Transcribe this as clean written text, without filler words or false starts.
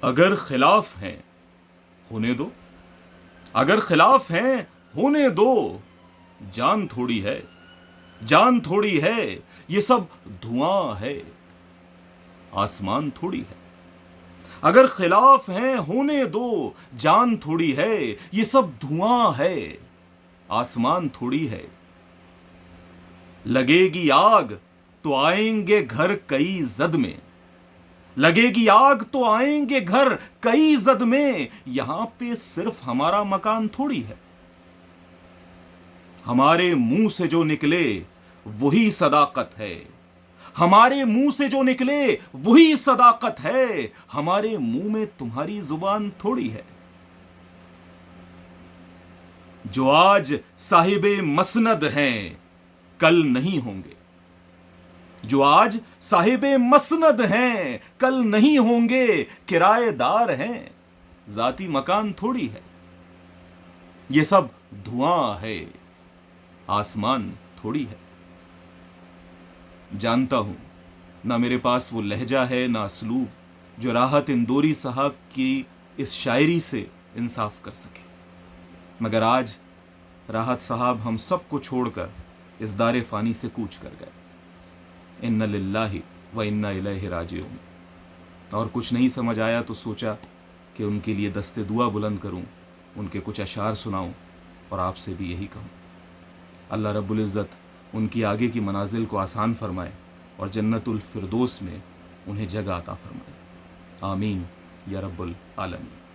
اگر خلاف ہیں ہونے دو، اگر خلاف ہیں ہونے دو، جان تھوڑی ہے، جان تھوڑی ہے، یہ سب دھواں ہے، آسمان تھوڑی ہے۔ اگر خلاف ہیں ہونے دو، جان تھوڑی ہے، یہ سب دھواں ہے، آسمان تھوڑی ہے۔ لگے گی آگ تو آئیں گے گھر کئی زد میں، لگے گی آگ تو آئیں گے گھر کئی زد میں، یہاں پہ صرف ہمارا مکان تھوڑی ہے۔ ہمارے منہ سے جو نکلے وہی صداقت ہے، ہمارے منہ سے جو نکلے وہی صداقت ہے، ہمارے منہ میں تمہاری زبان تھوڑی ہے۔ جو آج صاحب مسند ہیں کل نہیں ہوں گے، جو آج صاحب مسند ہیں کل نہیں ہوں گے، کرایہ دار ہیں ذاتی مکان تھوڑی ہے۔ یہ سب دھواں ہے، آسمان تھوڑی ہے۔ جانتا ہوں نہ میرے پاس وہ لہجہ ہے نہ اسلوب جو راحت اندوری صاحب کی اس شاعری سے انصاف کر سکے، مگر آج راحت صاحب ہم سب کو چھوڑ کر اس دار فانی سے کوچ کر گئے۔ انا للہ و انا الیہ راجعون۔ اور کچھ نہیں سمجھ آیا تو سوچا کہ ان کے لیے دست دعا بلند کروں، ان کے کچھ اشعار سناؤں اور آپ سے بھی یہی کہوں۔ اللہ رب العزت ان کی آگے کی منازل کو آسان فرمائے اور جنت الفردوس میں انہیں جگہ عطا فرمائے۔ آمین یا رب العالمین۔